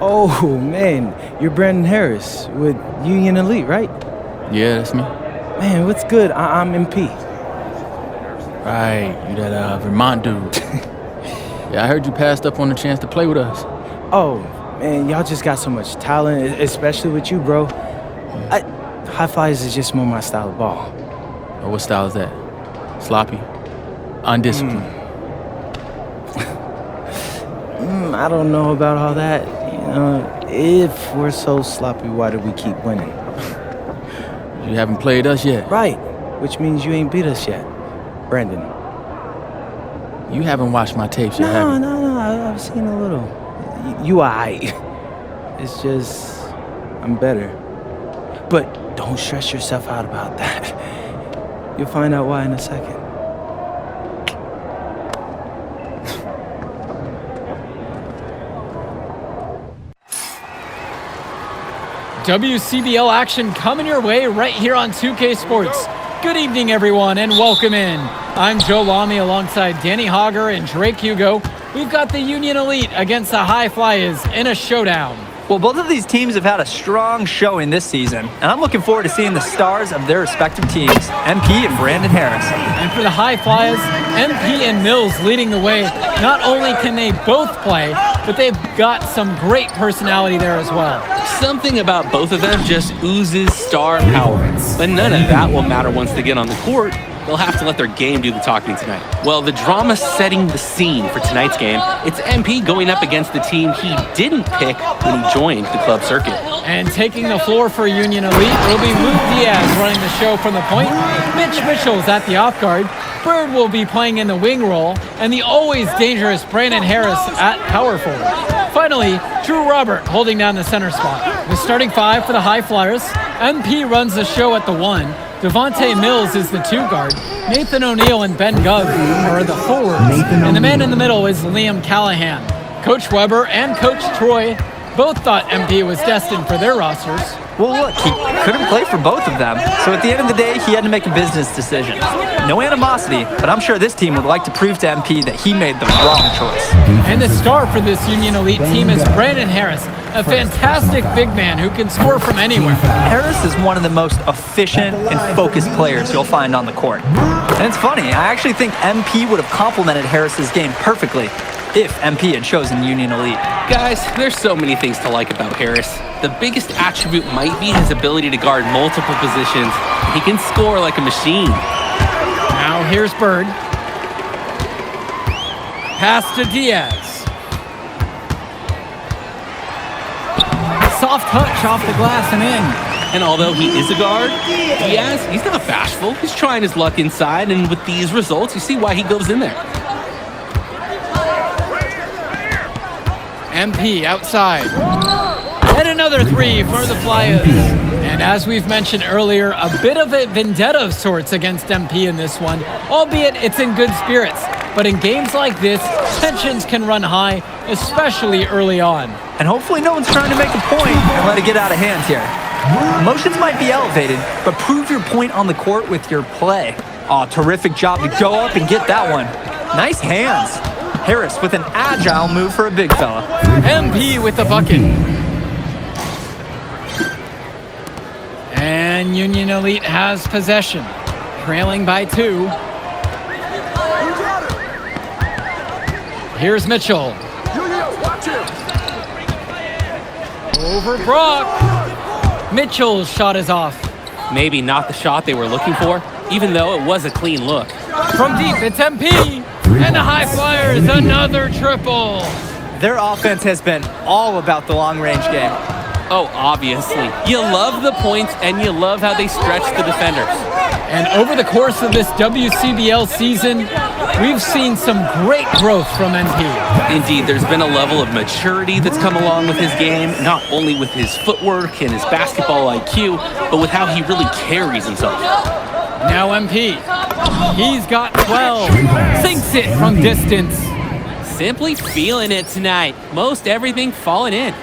Oh, man, you're Brandon Harris with Union Elite, right? Yeah, that's me. Man, what's good? I'm MP. Right, you that Vermont dude. Yeah, I heard you passed up on the chance to play with us. Oh, man, y'all just got so much talent, especially with you, bro. High Flyers is just more my style of ball. Oh, what style is that? Sloppy? Undisciplined? I don't know about all that. If we're so sloppy, why do we keep winning? You haven't played us yet. Right, which means you ain't beat us yet. Brandon. You haven't watched my tapes yet, have you? No, I've seen a little. You aight. It's just, I'm better. But don't stress yourself out about that. You'll find out why in a second. WCBL action coming your way right here on 2K Sports. Good evening, everyone, and welcome in. I'm Joe Lamy alongside Danny Hogger and Drake Hugo. We've got the Union Elite against the High Flyers in a showdown. Well, both of these teams have had a strong showing this season, and I'm looking forward to seeing the stars of their respective teams, MP and Brandon Harris. And for the High Flyers, MP and Mills leading the way. Not only can they both play, but they've got some great personality there as well. Something about both of them just oozes star power. But none of that will matter once they get on the court. They'll have to let their game do the talking tonight. Well, the drama setting the scene for tonight's game, it's MP going up against the team he didn't pick when he joined the club circuit. And taking the floor for Union Elite will be Luke Diaz running the show from the point. Mitch Mitchell's at the off guard. Bird will be playing in the wing role, and the always dangerous Brandon Harris at power forward. Finally, Drew Robert holding down the center spot. The starting five for the High Flyers. MP runs the show at the 1. Devontae Mills is the 2 guard. Nathan O'Neill and Ben Gov are the forwards. And the man in the middle is Liam Callahan. Coach Weber and Coach Troy both thought MP was destined for their rosters. Well, look, he couldn't play for both of them, so at the end of the day, he had to make a business decision. No animosity, but I'm sure this team would like to prove to MP that he made the wrong choice. And the star for this Union Elite team is Brandon Harris, a fantastic big man who can score from anywhere. Harris is one of the most efficient and focused players you'll find on the court. And it's funny, I actually think MP would have complemented Harris's game perfectly if MP had chosen Union Elite. Guys, there's so many things to like about Harris. The biggest attribute might be his ability to guard multiple positions. He can score like a machine. Now here's Bird. Pass to Diaz. Soft touch off the glass and in. And although he is a guard, Diaz, he's not bashful. He's trying his luck inside, and with these results, you see why he goes in there. MP outside. And another 3 for the Flyers. And as we've mentioned earlier, a bit of a vendetta of sorts against MP in this one, albeit it's in good spirits. But in games like this, tensions can run high, especially early on. And hopefully no one's trying to make a point and let it get out of hand here. Emotions might be elevated, but prove your point on the court with your play. Aw, terrific job to go up and get that one. Nice hands. Harris with an agile move for a big fella. MP with the bucket. And Union Elite has possession, trailing by 2. Here's Mitchell. Over Brock. Mitchell's shot is off. Maybe not the shot they were looking for, even though it was a clean look. From deep, it's MP. And the High Flyers, another triple. Their offense has been all about the long-range game. Oh, obviously. You love the points, and you love how they stretch the defenders. And over the course of this WCBL season, we've seen some great growth from MP. Indeed, there's been a level of maturity that's come along with his game, not only with his footwork and his basketball IQ, but with how he really carries himself. Now MP. He's got 12. Sinks it from distance. Simply feeling it tonight. Most everything falling in.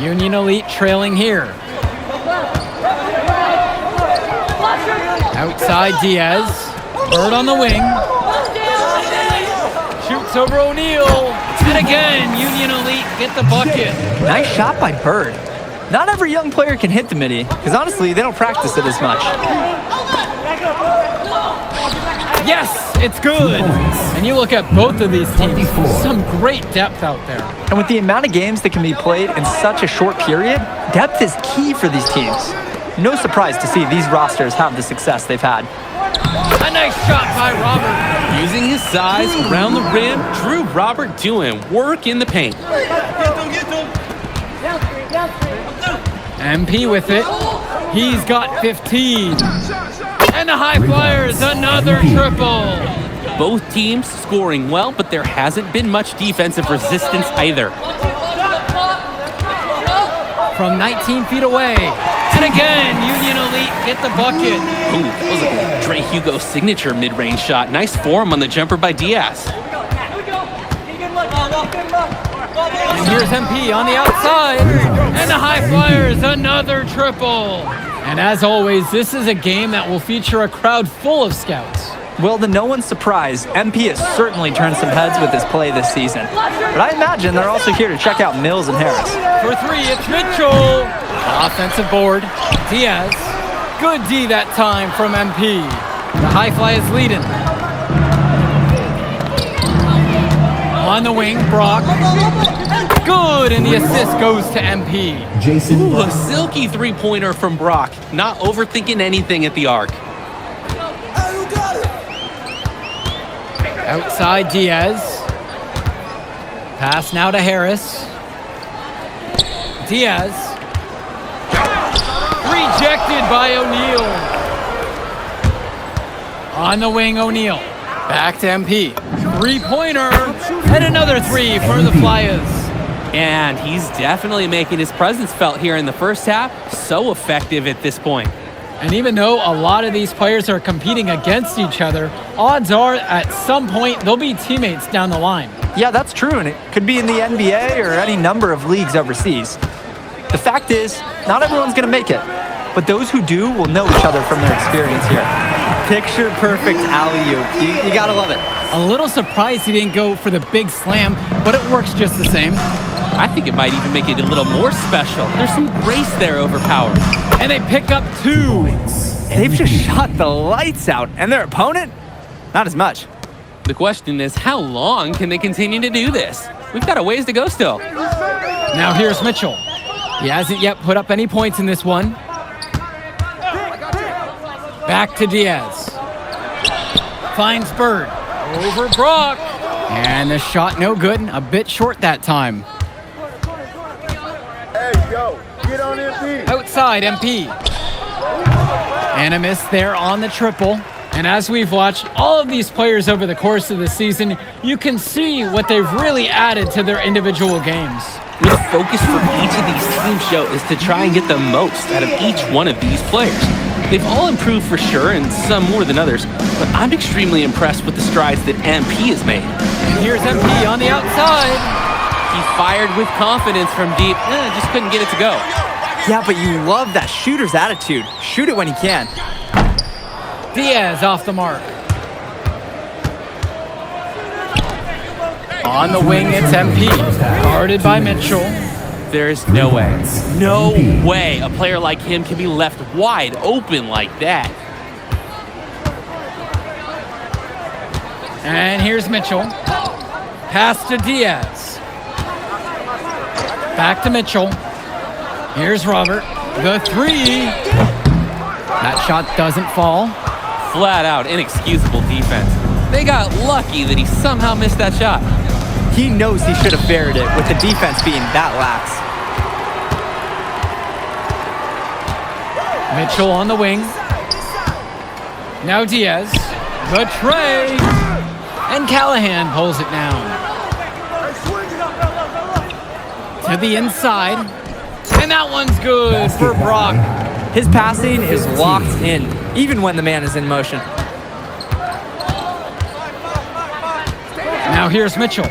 Union Elite trailing here. Outside Diaz. Bird on the wing. Shoots over O'Neal. And again, Union Elite get the bucket. Nice shot by Bird. Not every young player can hit the midi, because honestly, they don't practice it as much. Yes, it's good. And you look at both of these teams, some great depth out there. And with the amount of games that can be played in such a short period, depth is key for these teams. No surprise to see these rosters have the success they've had. A nice shot by Robert. Using his size around the rim, Drew Robert doing work in the paint. MP with it. He's got 15. And the High Flyers, another triple. Both teams scoring well, but there hasn't been much defensive resistance either. From 19 feet away. And again, Union Elite get the bucket. Ooh, that was a Dre Hugo signature mid-range shot. Nice form on the jumper by Diaz. And here's MP on the outside. And the High Flyers, another triple. And as always, this is a game that will feature a crowd full of scouts. Well, to no one's surprise, MP has certainly turned some heads with his play this season. But I imagine they're also here to check out Mills and Harris. For three, it's Mitchell. Offensive board. Diaz. Good D that time from MP. The High Fly is leading. On the wing, Brock. Good, and the assist goes to MP. Ooh, a silky three-pointer from Brock. Not overthinking anything at the arc. Outside Diaz. Pass now to Harris. Diaz. Rejected by O'Neal. On the wing, O'Neal. Back to MP. Three-pointer. And another three for the Flyers. And he's definitely making his presence felt here in the first half. So effective at this point. And even though a lot of these players are competing against each other, odds are at some point they'll be teammates down the line. Yeah, that's true, and it could be in the NBA or any number of leagues overseas. The fact is, not everyone's going to make it, but those who do will know each other from their experience here. Picture perfect alley-oop. You gotta love it. A little surprised he didn't go for the big slam, but it works just the same. I think it might even make it a little more special. There's some grace there over power. And they pick up two. They've just shot the lights out, and their opponent, not as much. The question is, how long can they continue to do this? We've got a ways to go still. Now here's Mitchell. He hasn't yet put up any points in this one. Back to Diaz. Finds Bird. Over Brock. And the shot no good. A bit short that time. Get on MP. Outside MP. And a miss there on the triple. And as we've watched all of these players over the course of the season, you can see what they've really added to their individual games. The focus for each of these teams show is to try and get the most out of each one of these players. They've all improved for sure, and some more than others, but I'm extremely impressed with the strides that MP has made. And here's MP on the outside. He fired with confidence from deep, just couldn't get it to go. Yeah, but you love that shooter's attitude. Shoot it when he can. Diaz off the mark. On the wing, it's MP. Guarded by Mitchell. There's no way a player like him can be left wide open like that. And here's Mitchell. Pass to Diaz. Back to Mitchell. Here's Robert. The three. That shot doesn't fall. Flat out inexcusable defense. They got lucky that he somehow missed that shot. He knows he should have buried it with the defense being that lax. Mitchell on the wing. Now Diaz. The tray. And Callahan pulls it down. To the inside. And that one's good for Brock. His passing is locked in, even when the man is in motion. Now here's Mitchell.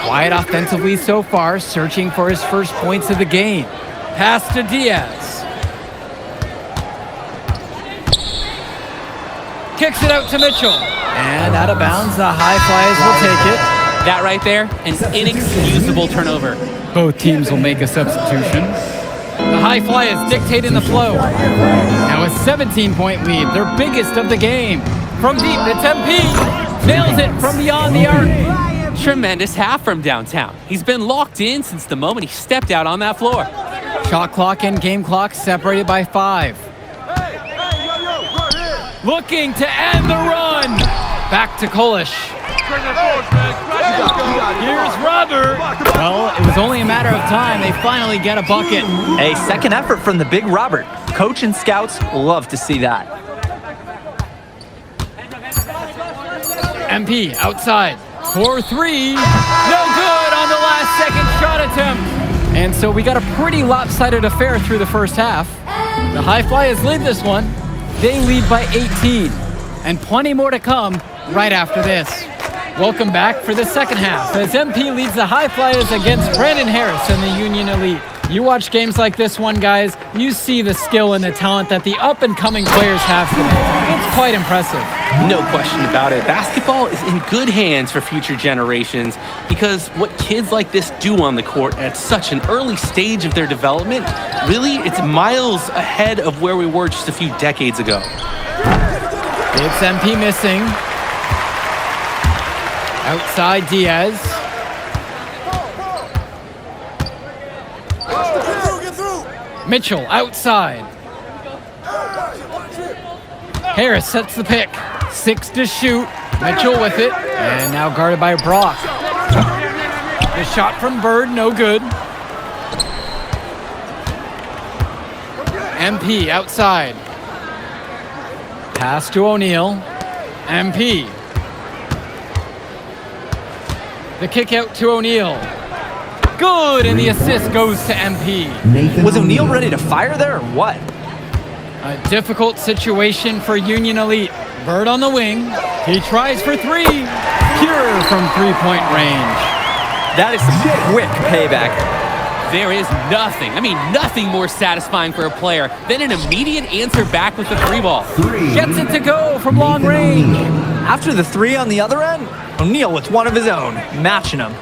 Quiet offensively so far, searching for his first points of the game. Pass to Diaz. Kicks it out to Mitchell. And out of bounds, the High Flyers will take it. That right there, an inexcusable turnover. Both teams will make a substitution. The High Flyers dictating the flow. Now a 17-point lead, their biggest of the game. From deep, it's MP. Nails it from beyond the arc. Tremendous half from downtown. He's been locked in since the moment he stepped out on that floor. Shot clock and game clock separated by 5. Looking to end the run. Back to Kolish. Here's Robert. Well, it was only a matter of time. They finally get a bucket. A second effort from the big Robert. Coach and scouts love to see that. MP outside. 4-3. No good on the last second shot attempt. And so we got a pretty lopsided affair through the first half. The High Flyers lead this one. They lead by 18. And plenty more to come right after this. Welcome back for the second half as MP leads the High Flyers against Brandon Harris and the Union Elite. You watch games like this one, guys, you see the skill and the talent that the up-and-coming players have today. It's quite impressive. No question about it. Basketball is in good hands for future generations because what kids like this do on the court at such an early stage of their development, really, it's miles ahead of where we were just a few decades ago. It's MP missing. Outside Diaz. Mitchell outside. Harris sets the pick. 6 to shoot. Mitchell with it. And now guarded by Brock. The shot from Bird, no good. MP outside. Pass to O'Neal. MP. The kick out to O'Neal. Good, and the assist goes to MP. Was O'Neal ready to fire there or what? A difficult situation for Union Elite. Bird on the wing. He tries for 3. Pure from three-point range. That is some quick payback. There is nothing more satisfying for a player than an immediate answer back with the 3-ball. Gets it to go from long range. After the 3 on the other end, O'Neal with one of his own, matching him.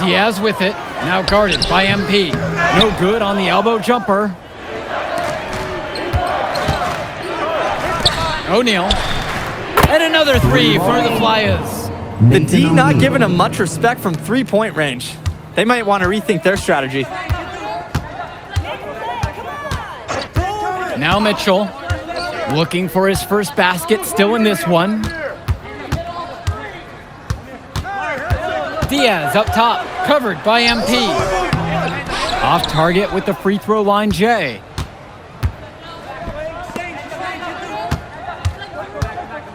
Diaz with it, now guarded by MP. No good on the elbow jumper. O'Neal. And another 3 for the Flyers. The D not giving him much respect from three-point range. They might want to rethink their strategy. Now Mitchell, looking for his first basket, still in this one. Diaz up top, covered by MP. Off target with the free throw line, Jay.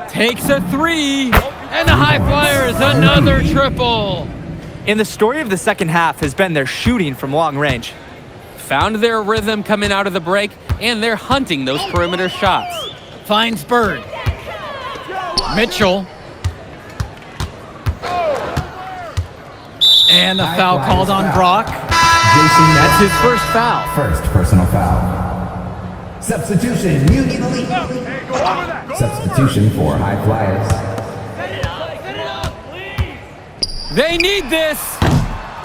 Takes a 3, and the High Flyers another triple. And the story of the second half has been their shooting from long range. Found their rhythm coming out of the break, and they're hunting those perimeter shots. Finds Bird. Mitchell. And the foul called on Brock. That's his first foul. First personal foul. Substitution, Union Elite. Substitution for High Flyers. They need this.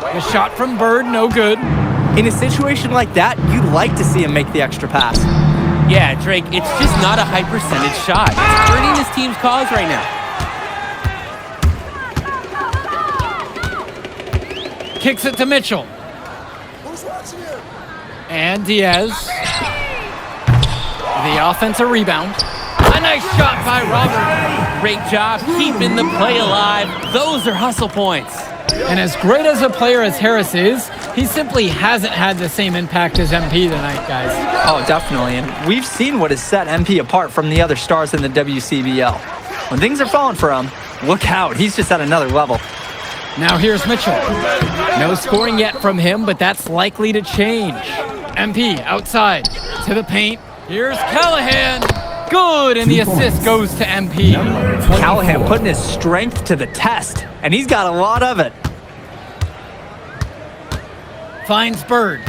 The shot from Bird, no good. In a situation like that, you'd like to see him make the extra pass. Yeah, Drake, it's just not a high percentage shot. It's hurting his team's cause right now. Kicks it to Mitchell. And Diaz. The offensive rebound. A nice shot by Robert. Great job keeping the play alive. Those are hustle points. And as great as a player as Harris is, he simply hasn't had the same impact as MP tonight, guys. Oh, definitely. And we've seen what has set MP apart from the other stars in the WCBL. When things are falling for him, look out. He's just at another level. Now here's Mitchell. No scoring yet from him, but that's likely to change. MP outside to the paint. Here's Callahan. Good, and the assist goes to MP. Callahan putting his strength to the test, and he's got a lot of it. Finds Bird.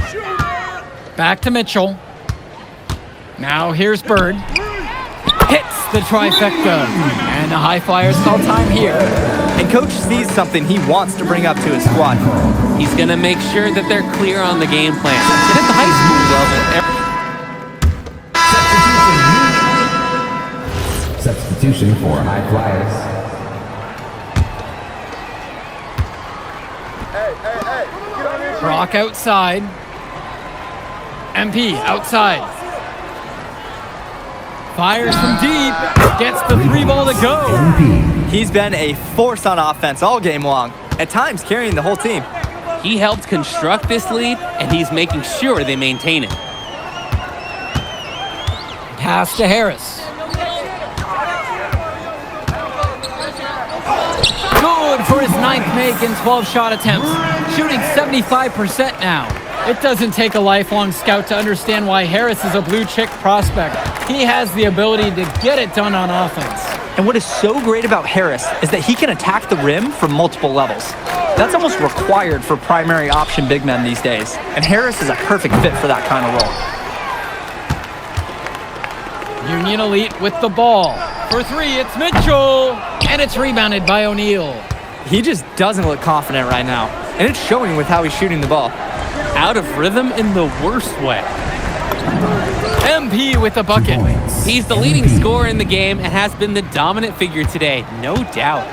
Back to Mitchell. Now here's Bird. Hits the trifecta. And the High Flyers call time here. And coach sees something he wants to bring up to his squad. He's going to make sure that they're clear on the game plan. And at the high school level, Substitution for high flyers. Brock outside. MP outside. Fires from deep. Gets the 3 ball to go. MP. He's been a force on offense all game long, at times carrying the whole team. he helped construct this lead, and he's making sure they maintain it. Pass to Harris. Good for his 9th make in 12 shot attempts. Shooting 75% now. It doesn't take a lifelong scout to understand why Harris is a blue chip prospect. He has the ability to get it done on offense. And what is so great about Harris is that he can attack the rim from multiple levels. That's almost required for primary option big men these days. And Harris is a perfect fit for that kind of role. Union Elite with the ball. For 3, it's Mitchell. And it's rebounded by O'Neal. He just doesn't look confident right now. And it's showing with how he's shooting the ball. Out of rhythm in the worst way. MP with the bucket. He's the leading scorer in the game and has been the dominant figure today, no doubt.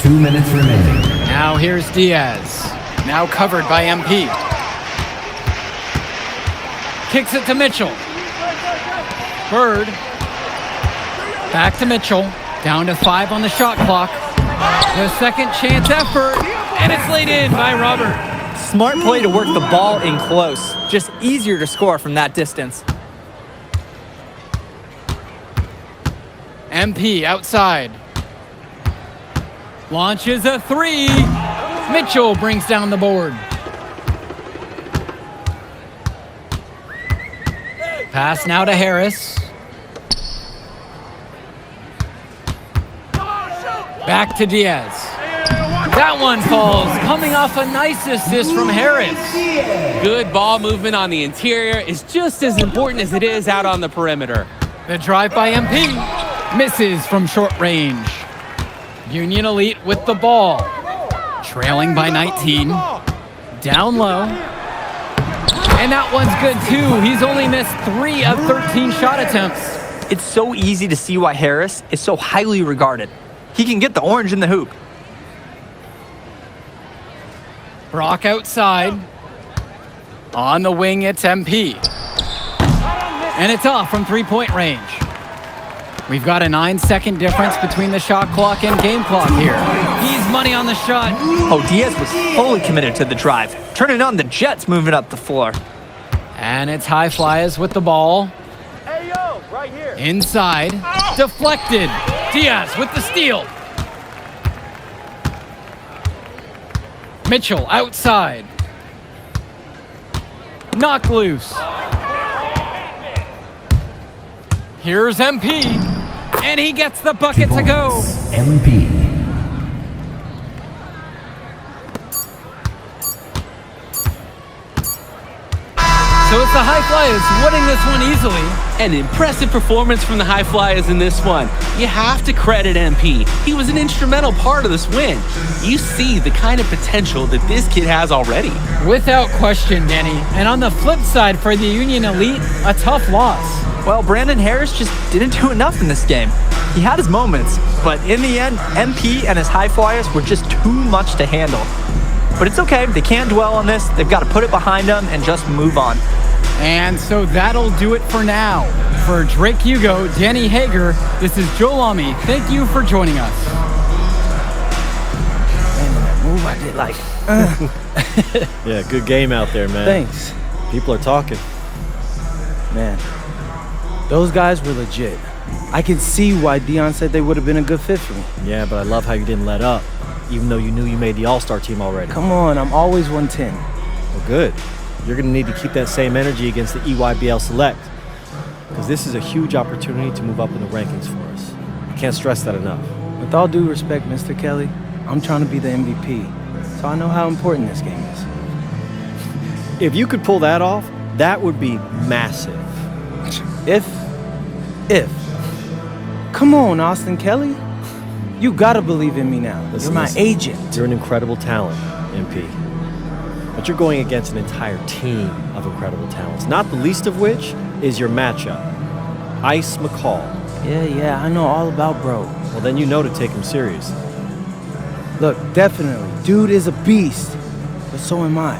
2 minutes remaining. Now here's Diaz. Now covered by MP. Kicks it to Mitchell. Bird. Back to Mitchell. Down to 5 on the shot clock. The second chance effort. And it's laid in by Robert. Smart play to work the ball in close. Just easier to score from that distance. MP outside. Launches a 3. Mitchell brings down the board. Pass now to Harris. Back to Diaz. That one falls, coming off a nice assist from Harris. Good ball movement on the interior is just as important as it is out on the perimeter. The drive by MP misses from short range. Union Elite with the ball. Trailing by 19. Down low. And that one's good too. He's only missed 3 of 13 shot attempts. It's so easy to see why Harris is so highly regarded. He can get the orange in the hoop. Brock outside. On the wing, it's MP. And it's off from 3-point range. We've got a 9-second difference between the shot clock and game clock here. He's money on the shot. Oh, Diaz was fully committed to the drive. Turning on the Jets moving up the floor. And it's High Flyers with the ball. Hey, yo, right here. Inside. Deflected. Diaz with the steal. Mitchell outside. Knock loose. Here's MP. And he gets the bucket to go. MP. So it's the High Flyers winning this one easily. An impressive performance from the High Flyers in this one. You have to credit MP. He was an instrumental part of this win. You see the kind of potential that this kid has already. Without question, Danny. And on the flip side for the Union Elite, a tough loss. Well, Brandon Harris just didn't do enough in this game. He had his moments, but in the end, MP and his High Flyers were just too much to handle. But it's okay. They can't dwell on this. They've got to put it behind them and just move on. And so that'll do it for now. For Drake Hugo, Danny Hager, this is Joel Lamy. Thank you for joining us. Man, that move I did like. Yeah, good game out there, man. Thanks. People are talking. Man, those guys were legit. I can see why Dion said they would have been a good fit for me. Yeah, but I love how you didn't let up, even though you knew you made the All-Star team already. Come on, I'm always 110. Well, good. You're going to need to keep that same energy against the EYBL Select. because this is a huge opportunity to move up in the rankings for us. I can't stress that enough. With all due respect, Mr. Kelly, I'm trying to be the MVP, so I know how important this game is. If you could pull that off, that would be massive. If. Come on, Austin Kelly. You gotta believe in me now. You're my agent. You're an incredible talent, MP. But you're going against an entire team of incredible talents, not the least of which is your matchup, Ice McCall. Yeah, I know all about bro. Well, then you know to take him serious. Look, definitely, dude is a beast, but so am I.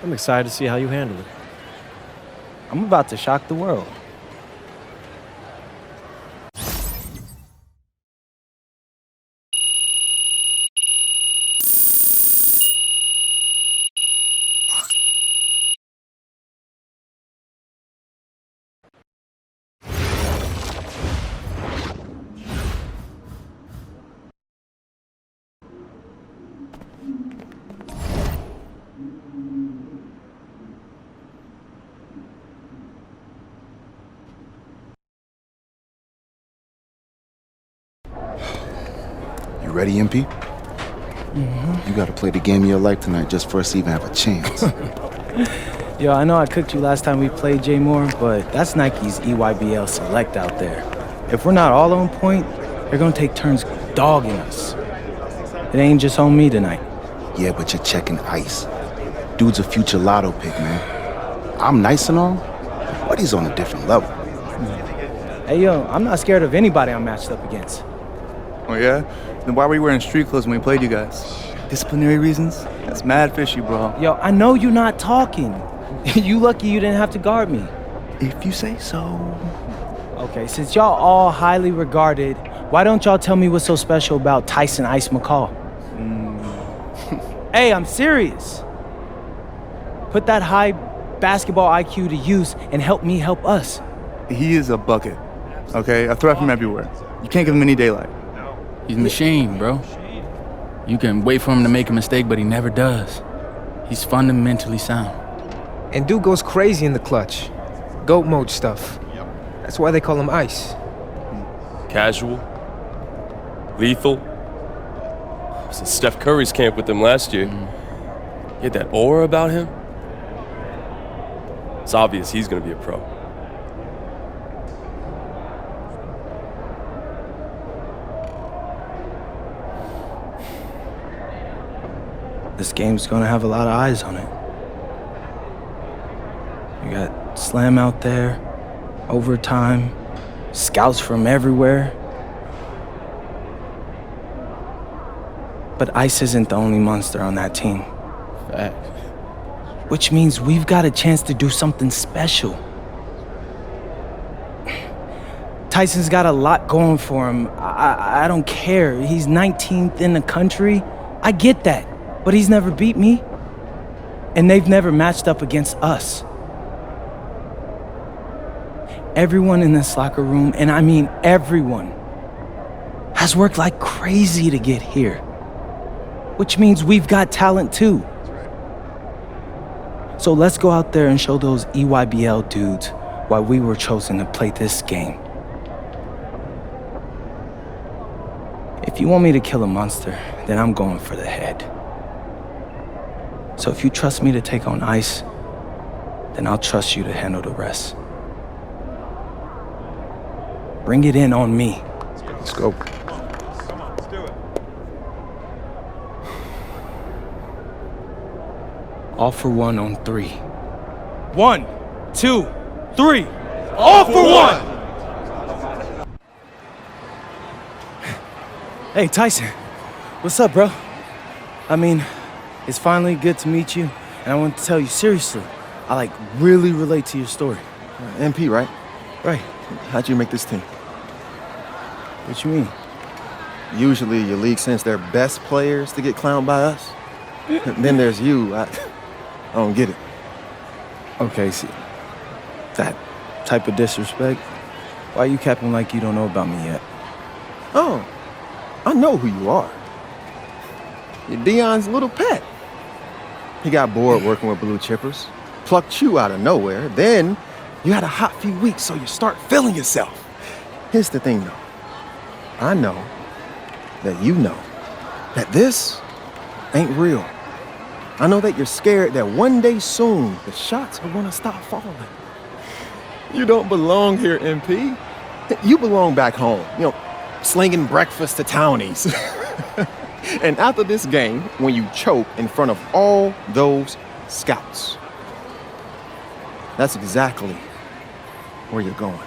I'm excited to see how you handle it. I'm about to shock the world. You ready, MP? You gotta play the game of your life tonight just for us to even have a chance. Yo, I know I cooked you last time we played J Moore, but that's Nike's EYBL Select out there. If we're not all on point, they're gonna take turns dogging us. It ain't just on me tonight. Yeah, but you're checking Ice. Dude's a future lotto pick, man. I'm nice and all, but he's on a different level. Hey, yo, I'm not scared of anybody I'm matched up against. Oh, yeah? Then why were you wearing street clothes when we played you guys? Disciplinary reasons? That's mad fishy, bro. Yo, I know you're not talking. You lucky you didn't have to guard me. If you say so. Okay, since y'all all highly regarded, why don't y'all tell me what's so special about Tyson Ice McCall? Hey, I'm serious. Put that high basketball IQ to use and help me help us. He is a bucket, okay? A threat from everywhere. You can't give him any daylight. He's a machine, bro. You can wait for him to make a mistake, but he never does. He's fundamentally sound. And dude goes crazy in the clutch. GOAT mode stuff. That's why they call him Ice. Casual. Lethal. I was in Steph Curry's camp with him last year. He had that aura about him. It's obvious he's gonna be a pro. This game's gonna have a lot of eyes on it. You got Slam out there, overtime, scouts from everywhere. But Ice isn't the only monster on that team. Fact. Which means we've got a chance to do something special. Tyson's got a lot going for him. I don't care. He's 19th in the country. I get that. But he's never beat me. And they've never matched up against us. Everyone in this locker room, and I mean everyone, has worked like crazy to get here. Which means we've got talent too. So let's go out there and show those EYBL dudes why we were chosen to play this game. If you want me to kill a monster, then I'm going for the head. So if you trust me to take on Ice, then I'll trust you to handle the rest. Bring it in on me. Let's go. All for one on 3. 1, 2, 3. All for one! Hey, Tyson. What's up, bro? I mean, it's finally good to meet you, and I want to tell you seriously, I really relate to your story. MP, right? Right. How'd you make this team? What you mean? Usually your league sends their best players to get clowned by us. Then there's you. I don't get it. Okay, see, that type of disrespect, why you capping like you don't know about me yet? Oh, I know who you are. You're Dion's little pet. He got bored working with blue chippers, plucked you out of nowhere, then You had a hot few weeks, so you start feeling yourself. Here's the thing, though. I know that you know that this ain't real. I know that you're scared that one day soon the shots are gonna stop falling. You don't belong here, MP. You belong back home, slinging breakfast to townies. And after this game, when you choke in front of all those scouts, that's exactly where you're going.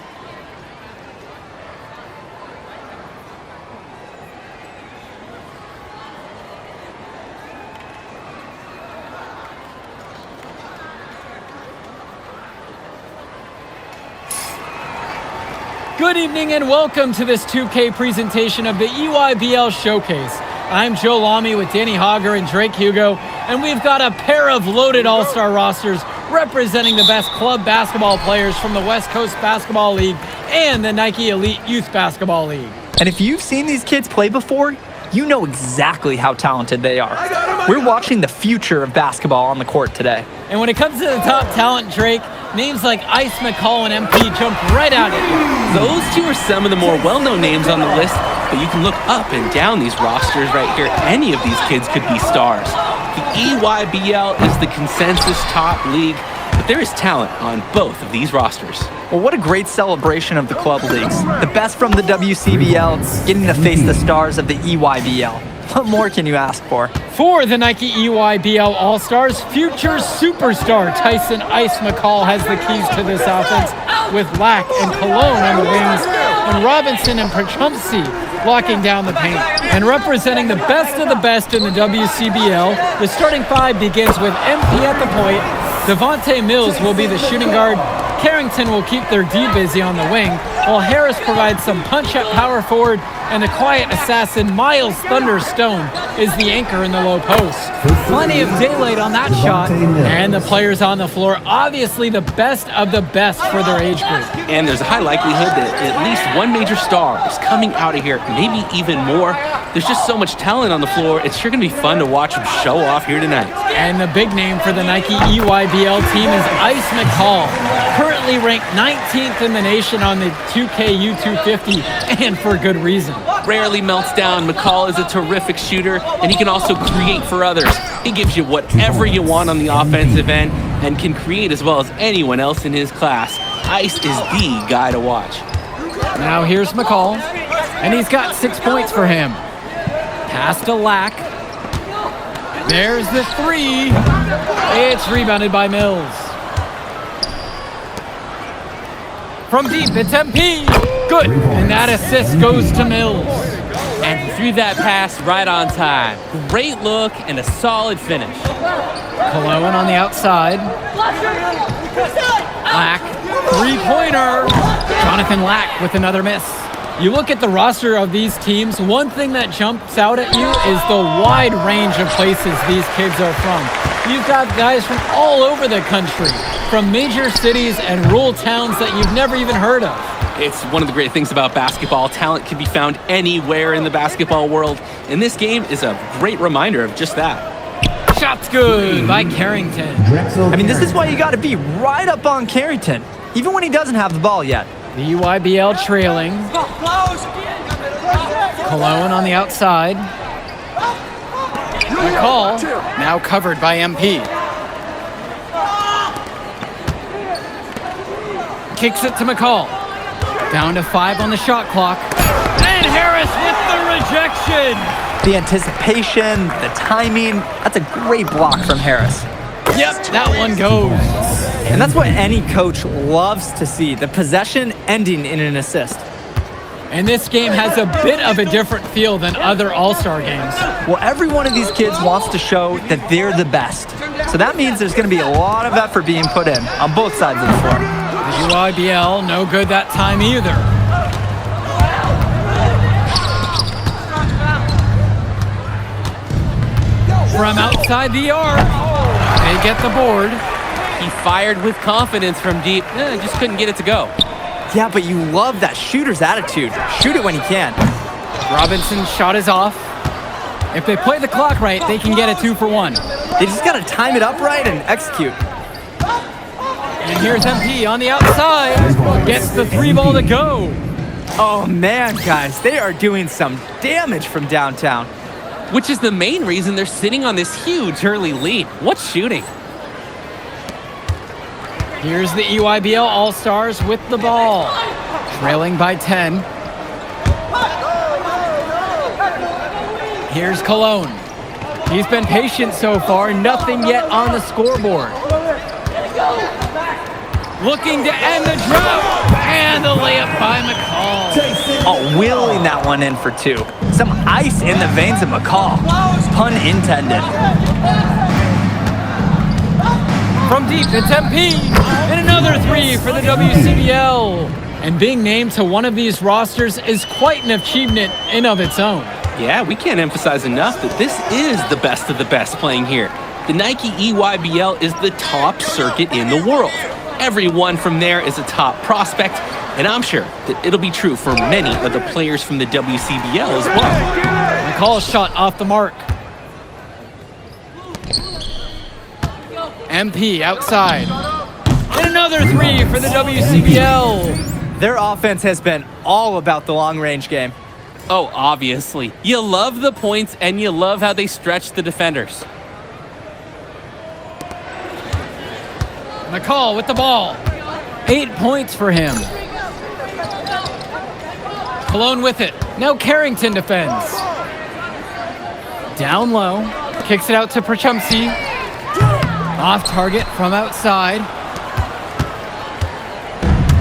Good evening and welcome to this 2K presentation of the EYBL Showcase. I'm Joe Lamy with Danny Hogger and Drake Hugo, and we've got a pair of loaded all-star rosters representing the best club basketball players from the West Coast Basketball League and the Nike Elite Youth Basketball League. And if you've seen these kids play before, you know exactly how talented they are. We're watching the future of basketball on the court today. And when it comes to the top talent, Drake, names like Ice McCall and MP jump right out at you. Those two are some of the more well-known names on the list, but you can look up and down these rosters right here. Any of these kids could be stars. The EYBL is the consensus top league, but there is talent on both of these rosters. Well, what a great celebration of the club leagues. The best from the WCBL, getting to face the stars of the EYBL. What more can you ask for? For the Nike EYBL All-Stars, future superstar Tyson Ice McCall has the keys to this offense, with Lack and Cologne on the wings, and Robinson and Pachumsi locking down the paint. And representing the best of the best in the WCBL, the starting five begins with MP at the point. Devontae Mills will be the shooting guard. Carrington will keep their D busy on the wing, while Harris provides some punch at power forward, and the quiet assassin Miles Thunderstone is the anchor in the low post. Plenty of daylight on that shot, and the players on the floor obviously the best of the best for their age group. And there's a high likelihood that at least one major star is coming out of here, maybe even more. There's just so much talent on the floor, it's sure going to be fun to watch them show off here tonight. And the big name for the Nike EYBL team is Ice McCall, currently ranked 19th in the nation on the 2K U250, and for good reason. Rarely melts down. McCall is a terrific shooter, and he can also create for others. He gives you whatever you want on the offensive end and can create as well as anyone else in his class. Ice is the guy to watch. Now here's McCall, and he's got 6 points for him. Pass to Lack. There's the three. It's rebounded by Mills. From deep, it's MP. Good, and that assist goes to Mills. And he threw that pass right on time. Great look and a solid finish. Cologne on the outside. Lack, three-pointer. Jonathan Lack with another miss. You look at the roster of these teams, one thing that jumps out at you is the wide range of places these kids are from. You've got guys from all over the country, from major cities and rural towns that you've never even heard of. It's one of the great things about basketball. Talent can be found anywhere in the basketball world, and this game is a great reminder of just that. Shot's good by Carrington. I mean, this is why you got to be right up on Carrington, even when he doesn't have the ball yet. The EYBL trailing. Cologne on the outside. McCall now covered by MP. Kicks it to McCall. Down to 5 on the shot clock. And Harris with the rejection. The anticipation, the timing, that's a great block from Harris. Yep, that one goes. And that's what any coach loves to see, the possession ending in an assist. And this game has a bit of a different feel than other All-Star games. Well, every one of these kids wants to show that they're the best. So that means there's going to be a lot of effort being put in on both sides of the floor. The EYBL, no good that time either. From outside the arc, they get the board. He fired with confidence from deep, just couldn't get it to go. Yeah, but you love that shooter's attitude. Shoot it when he can. Robinson's shot is off. If they play the clock right, they can get a 2 for 1. They just got to time it up right and execute. And here's MP on the outside. Gets the 3 ball to go. Oh man, guys, they are doing some damage from downtown. Which is the main reason they're sitting on this huge early lead. What's shooting? Here's the EYBL All-Stars with the ball. Trailing by 10. Here's Cologne. He's been patient so far, nothing yet on the scoreboard. Looking to end the drought, and the layup by McCall. Oh, wheeling that one in for 2. Some ice in the veins of McCall. Pun intended. From deep, it's MP, and another 3 for the WCBL. And being named to one of these rosters is quite an achievement in of its own. Yeah, we can't emphasize enough that this is the best of the best playing here. The Nike EYBL is the top circuit in the world. Everyone from there is a top prospect, and I'm sure that it'll be true for many of the players from the WCBL as well. McCall's shot off the mark. MP outside. And another 3 for the WCBL. Their offense has been all about the long-range game. Oh, obviously. You love the points, and you love how they stretch the defenders. McCall with the ball. 8 points for him. Cologne with it. Now Carrington defends. Down low. Kicks it out to Perchumsey. Off target from outside.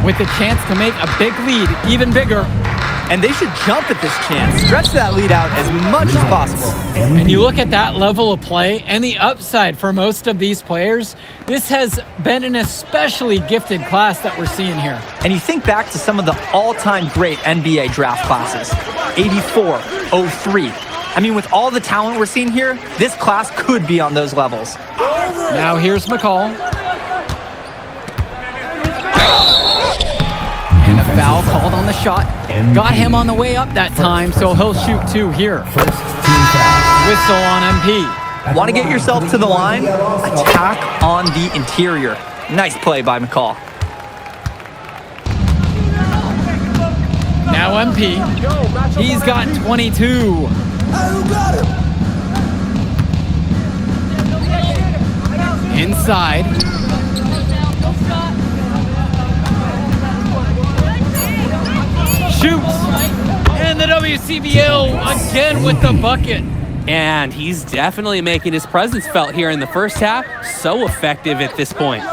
With the chance to make a big lead even bigger. And they should jump at this chance. Stretch that lead out as much as possible. And you look at that level of play and the upside for most of these players, this has been an especially gifted class that we're seeing here. And you think back to some of the all-time great NBA draft classes. 84, 03. I mean, with all the talent we're seeing here, this class could be on those levels. Now here's McCall. And a foul called on the shot. Got him on the way up that time, so he'll shoot 2 here. Whistle on MP. Want to get yourself to the line? Attack on the interior. Nice play by McCall. Now MP. He's got 22. Inside. Shoots. And the WCBL again with the bucket. And he's definitely making his presence felt here in the first half. So effective at this point.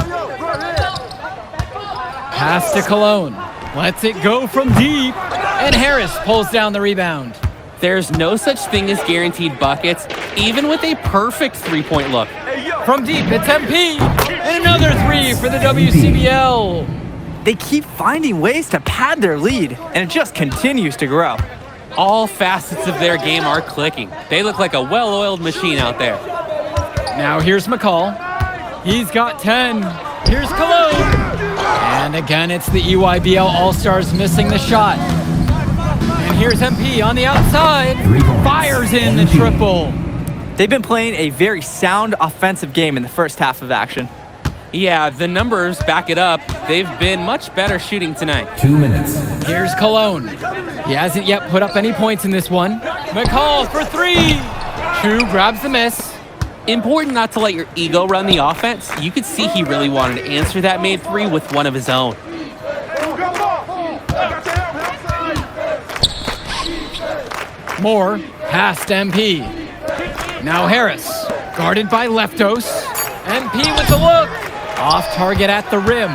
Pass to Cologne. Lets it go from deep. And Harris pulls down the rebound. There's no such thing as guaranteed buckets, even with a perfect three-point look. From deep, it's MP. And another 3 for the WCBL. They keep finding ways to pad their lead, and it just continues to grow. All facets of their game are clicking. They look like a well-oiled machine out there. Now here's McCall. He's got 10. Here's Cologne. And again, it's the EYBL All-Stars missing the shot. And here's MP on the outside. Fires in the triple. They've been playing a very sound offensive game in the first half of action. Yeah, the numbers back it up. They've been much better shooting tonight. 2 minutes. Here's Cologne. He hasn't yet put up any points in this one. McCall for 3. True grabs the miss. Important not to let your ego run the offense. You could see he really wanted to answer that made 3 with one of his own. Moore past MP. Now Harris, guarded by Leftos. MP with the look. Off target at the rim.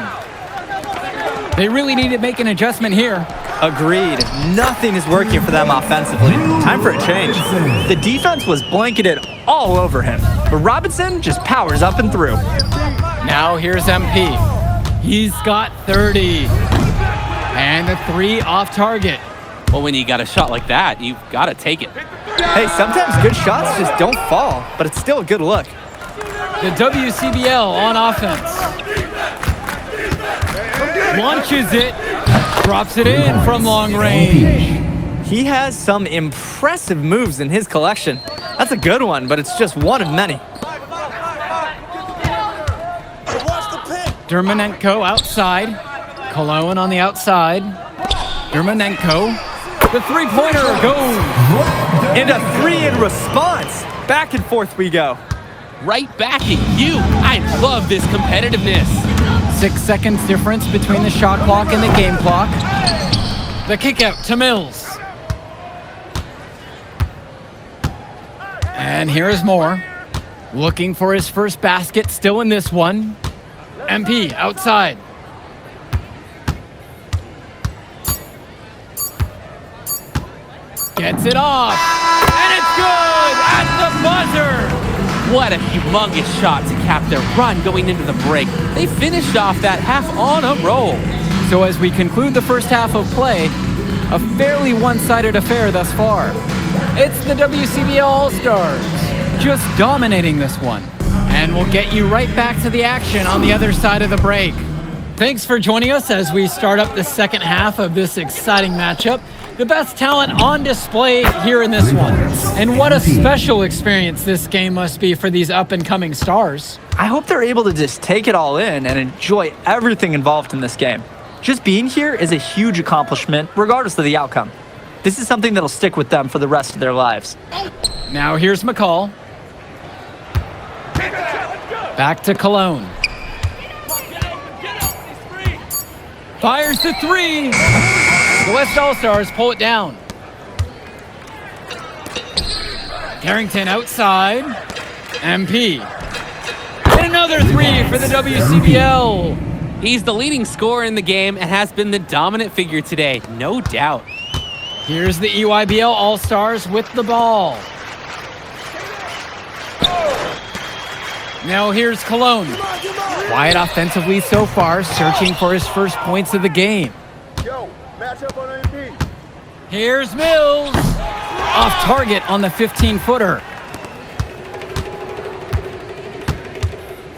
They really need to make an adjustment here. Agreed. Nothing is working for them offensively. Time for a change. The defense was blanketed all over him, but Robinson just powers up and through. Now here's MP. He's got 30. And the 3 off target. Well, when you got a shot like that, you've got to take it. Hey, sometimes good shots just don't fall, but it's still a good look. The WCBL on offense. Launches it. Drops it in from long range. He has some impressive moves in his collection. That's a good one, but it's just one of many. Dermonenko outside. Cologne on the outside. Dermonenko. The three-pointer goes. And a three in response. Back and forth we go. Right back at you. I love this competitiveness. 6 seconds difference between the shot clock and the game clock. The kick out to Mills. And here is Moore. Looking for his first basket, still in this one. MP outside. Gets it off. And it's good at the buzzer. What a humongous shot to cap their run going into the break. They finished off that half on a roll. So as we conclude the first half of play, a fairly one-sided affair thus far. It's the WCBL All-Stars just dominating this one. And we'll get you right back to the action on the other side of the break. Thanks for joining us as we start up the second half of this exciting matchup. The best talent on display here in this one. And what a special experience this game must be for these up-and-coming stars. I hope they're able to just take it all in and enjoy everything involved in this game. Just being here is a huge accomplishment, regardless of the outcome. This is something that'll stick with them for the rest of their lives. Now here's McCall. Back to Cologne. Fires the three. The West All-Stars pull it down. Carrington outside. MP. And another three for the WCBL. He's the leading scorer in the game and has been the dominant figure today, no doubt. Here's the EYBL All-Stars with the ball. Now here's Cologne. Quiet offensively so far, searching for his first points of the game. Here's Mills. Off target on the 15-footer.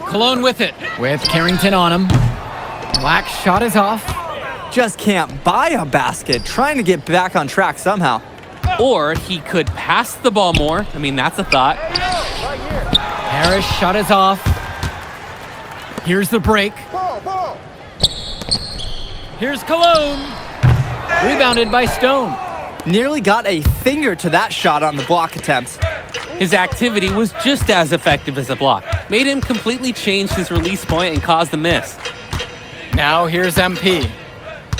Cologne with it, with Carrington on him. Black's shot is off. Just can't buy a basket, trying to get back on track somehow. Or he could pass the ball more. I mean, that's a thought. Harris shot is off. Here's the break. Here's Cologne. Rebounded by Stone. Nearly got a finger to that shot on the block attempt. His activity was just as effective as a block. Made him completely change his release point and caused the miss. Now here's MP.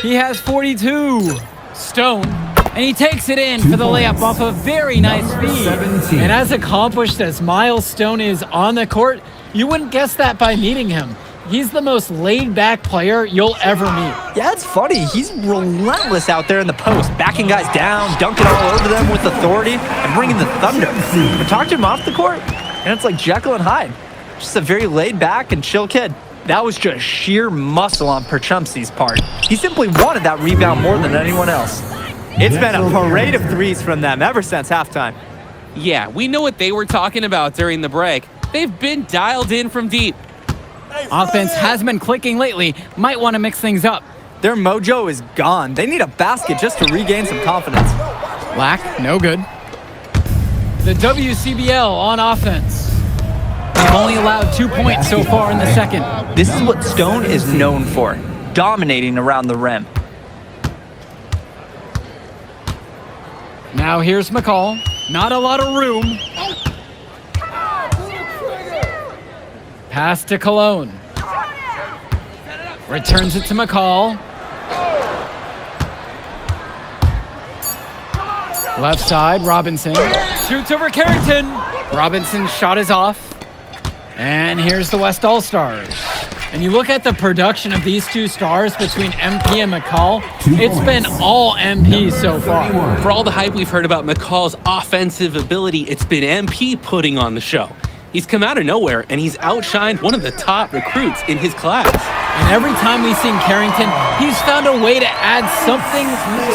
He has 42. Stone. And he takes it in for the layup off a very nice feed. And as accomplished as Miles Stone is on the court, you wouldn't guess that by meeting him. He's the most laid-back player you'll ever meet. Yeah, it's funny. He's relentless out there in the post, backing guys down, dunking all over them with authority, and bringing the thunder. But talk to him off the court, and it's like Jekyll and Hyde. Just a very laid-back and chill kid. That was just sheer muscle on Perchumsky's part. He simply wanted that rebound more than anyone else. It's been a parade of threes from them ever since halftime. Yeah, we know what they were talking about during the break. They've been dialed in from deep. Offense has been clicking lately. Might want to mix things up. Their mojo is gone. They need a basket just to regain some confidence. Black, no good. The WCBL on offense. They've only allowed 2 points so far in the second. This is what Stone is known for, dominating around the rim. Now here's McCall. Not a lot of room. Pass to Cologne. Returns it to McCall. Left side, Robinson. Shoots over Carrington. Robinson's shot is off. And here's the West All-Stars. And you look at the production of these two stars between MP and McCall, it's been all MP so far. For all the hype we've heard about McCall's offensive ability, it's been MP putting on the show. He's come out of nowhere, and he's outshined one of the top recruits in his class. And every time we've seen Carrington, he's found a way to add something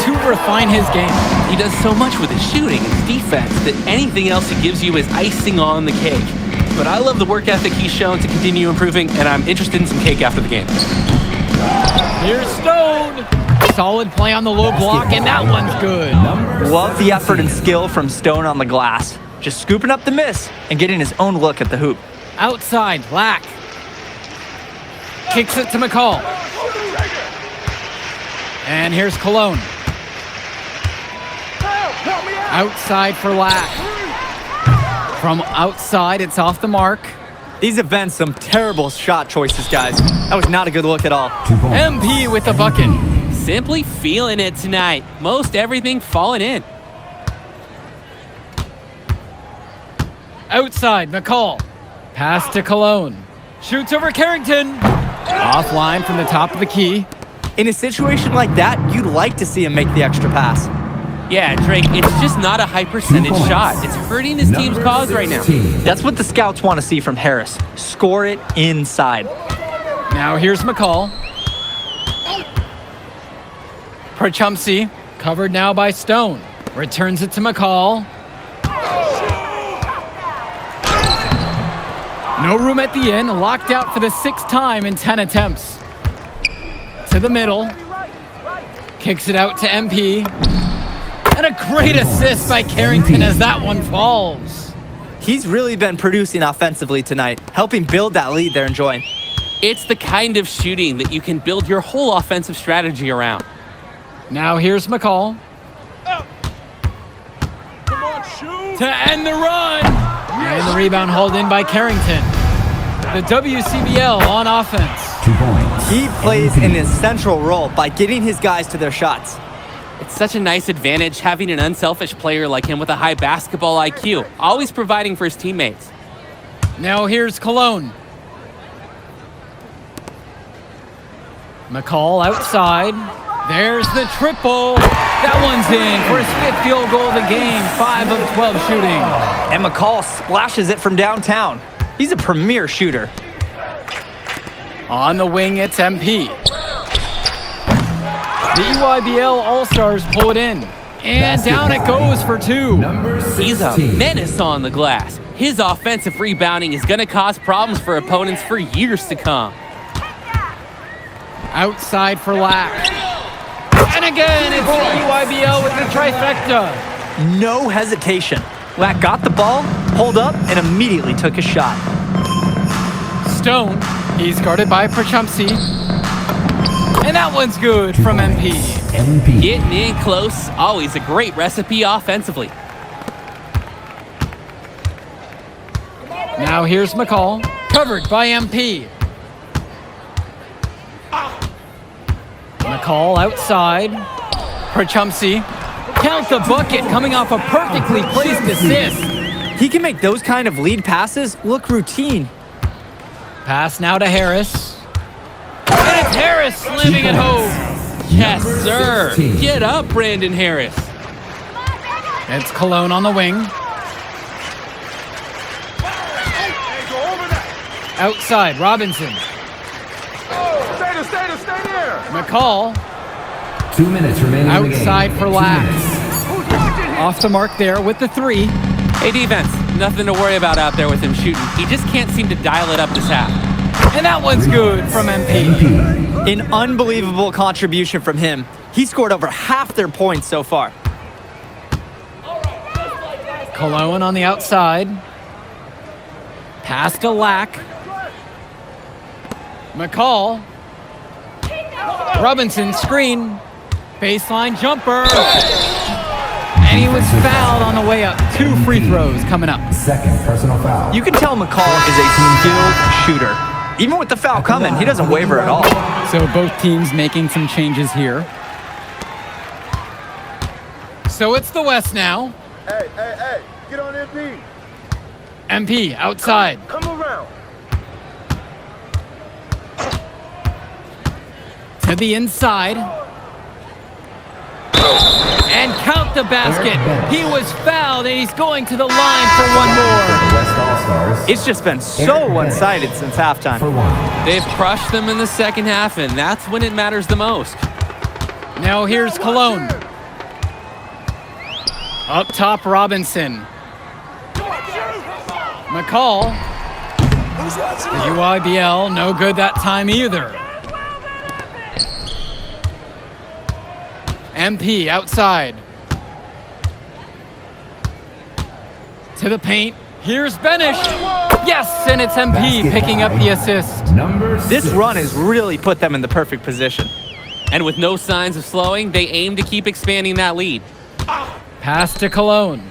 to refine his game. He does so much with his shooting and his defense that anything else he gives you is icing on the cake. But I love the work ethic he's shown to continue improving, and I'm interested in some cake after the game. Here's Stone. Solid play on the low block, and that one's good. Love the effort and skill from Stone on the glass. Just scooping up the miss and getting his own look at the hoop. Outside, Black. Kicks it to McCall. And here's Cologne. Outside for Lack. From outside, it's off the mark. These have been some terrible shot choices, guys. That was not a good look at all. MP with the bucket. Simply feeling it tonight. Most everything falling in. Outside, McCall. Pass to Cologne. Shoots over Carrington. Offline from the top of the key. In a situation like that, you'd like to see him make the extra pass. Yeah, Drake, it's just not a high percentage shot. It's hurting his team's cause right now. That's what the scouts want to see from Harris. Score it inside. Now here's McCall. Prochumsky, covered now by Stone. Returns it to McCall. No room at the end, locked out for the 6th time in 10 attempts. To the middle. Kicks it out to MP. And a great assist by Carrington as that one falls. He's really been producing offensively tonight, helping build that lead they're enjoying. It's the kind of shooting that you can build your whole offensive strategy around. Now here's McCall. To end the run. And the rebound hauled in by Carrington. The WCBL on offense. 2 points. He plays an essential role by getting his guys to their shots. It's such a nice advantage having an unselfish player like him with a high basketball IQ, always providing for his teammates. Now here's Cologne. McCall outside. There's the triple. That one's in for his 5th field goal of the game, 5 of 12 shooting. And McCall splashes it from downtown. He's a premier shooter. On the wing, it's MP. The EYBL All-Stars pull it in. And down it goes for 2. He's a menace on the glass. His offensive rebounding is going to cause problems for opponents for years to come. Outside for Lack. And again, it's the EYBL with the trifecta. No hesitation. Lack got the ball, pulled up, and immediately took a shot. Stone, he's guarded by Prochumsky. And that one's good from MP. Getting in close, always a great recipe offensively. Now here's McCall, covered by MP. McCall outside. Prochumsky. Count the bucket coming off a perfectly placed assist. He can make those kind of lead passes look routine. Pass now to Harris. And it's Harris slamming it home. Yes, sir. Get up, Brandon Harris. It's Cologne on the wing. Outside, Robinson. Stay there. McCall. 2 minutes remaining in the game. Outside for Lack. Off the mark there with the 3. Hey, defense, nothing to worry about out there with him shooting. He just can't seem to dial it up this half. And that one's good from MP. An unbelievable contribution from him. He scored over half their points so far. Cologne on the outside. Pass to Lack. McCall. Robinson screen. Baseline jumper. And he was fouled on the way up. 2 free throws coming up. Second personal foul. You can tell McCall is a skilled shooter. Even with the foul coming, he doesn't waver at all. So both teams making some changes here. So it's the West now. Hey, get on MP. MP outside. Come around. To the inside. And count the basket. He was fouled and he's going to the line for one more. West All-Stars. It's just been so one-sided since halftime. For 1. They've crushed them in the second half, and that's when it matters the most. Now here's Cologne. Up top, Robinson. McCall. The UIBL, no good that time either. MP outside. To the paint. Here's Benish. Yes, and it's MP picking up the assist. This run has really put them in the perfect position. And with no signs of slowing, they aim to keep expanding that lead. Pass to Cologne.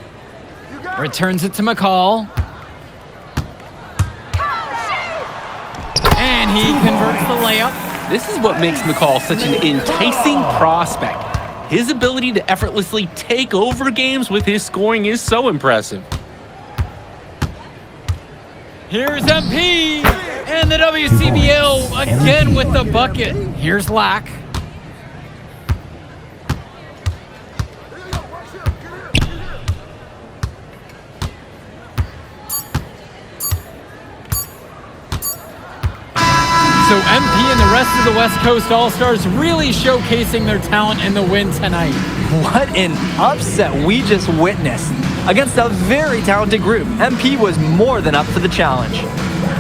Returns it to McCall. And he converts the layup. This is what makes McCall such an enticing prospect. His ability to effortlessly take over games with his scoring is so impressive. Here's MP, and the WCBL again with the bucket. Here's Lack. So MP and the rest of the West Coast All-Stars really showcasing their talent in the win tonight. What an upset we just witnessed. Against a very talented group, MP was more than up for the challenge.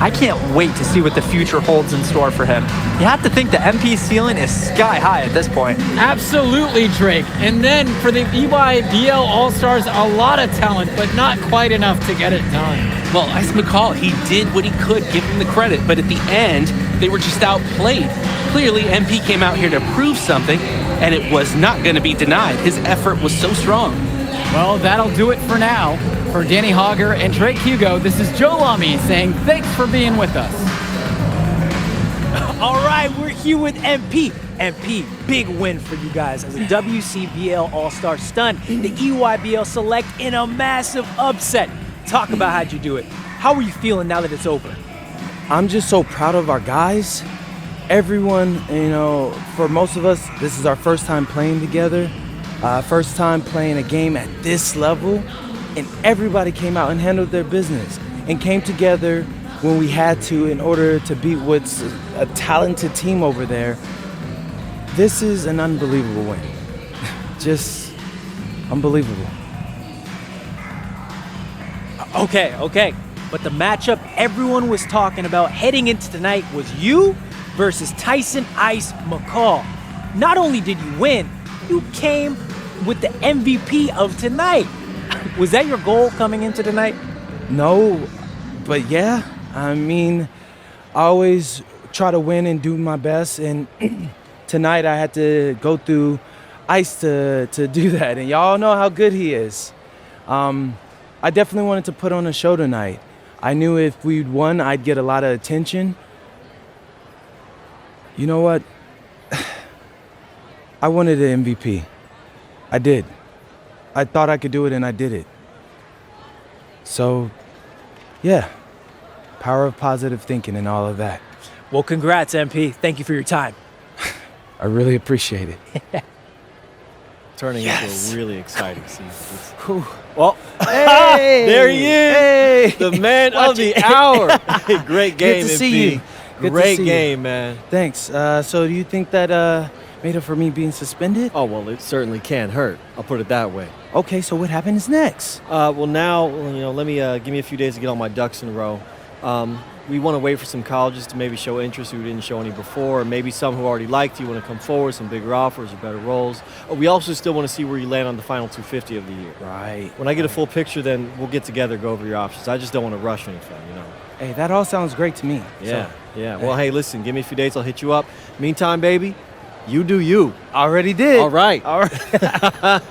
I can't wait to see what the future holds in store for him. You have to think the MP ceiling is sky high at this point. Absolutely, Drake. And then for the EYBL All-Stars, a lot of talent, but not quite enough to get it done. Well, Ice McCall, he did what he could, give him the credit, but at the end, they were just outplayed. Clearly, MP came out here to prove something, and it was not going to be denied. His effort was so strong. Well, that'll do it for now. For Danny Hogger and Drake Hugo, this is Joe Lamy saying thanks for being with us. All right, we're here with MP. MP, big win for you guys as a WCBL All-Star stunned the EYBL Select in a massive upset. Talk about how'd you do it. How are you feeling now that it's over? I'm just so proud of our guys. Everyone, for most of us, this is our first time playing together. First time playing a game at this level, and everybody came out and handled their business and came together when we had to in order to beat what's a talented team over there. This is an unbelievable win. Just unbelievable. Okay. But the matchup everyone was talking about heading into tonight was you versus Tyson Ice McCall. Not only did you win, you came with the MVP of tonight. Was that your goal coming into tonight? No, but yeah. I mean, I always try to win and do my best, and tonight I had to go through Ice to do that, and y'all know how good he is. I definitely wanted to put on a show tonight. I knew if we'd won, I'd get a lot of attention. You know what? I wanted an MVP. I did. I thought I could do it, and I did it. So, yeah, power of positive thinking and all of that. Well, congrats, MP. Thank you for your time. I really appreciate it. Turning into a really exciting season. Well, hey, there he is, the man of the hour. Great game, Good to MP. see you. Great game, man. Thanks. So do you think that made up for me being suspended? Oh, well, it certainly can't hurt. I'll put it that way. Okay, so what happens next? Well, now, let me give me a few days to get all my ducks in a row. We want to wait for some colleges to maybe show interest who didn't show any before, or maybe some who already liked you want to come forward, some bigger offers or better roles. We also still want to see where you land on the final 250 of the year. Right. When I get a full picture, then we'll get together, go over your options. I just don't want to rush anything, Hey, that all sounds great to me. Yeah. Well, hey, listen, give me a few days, I'll hit you up. Meantime, baby, you do you. Already did. All right. All right.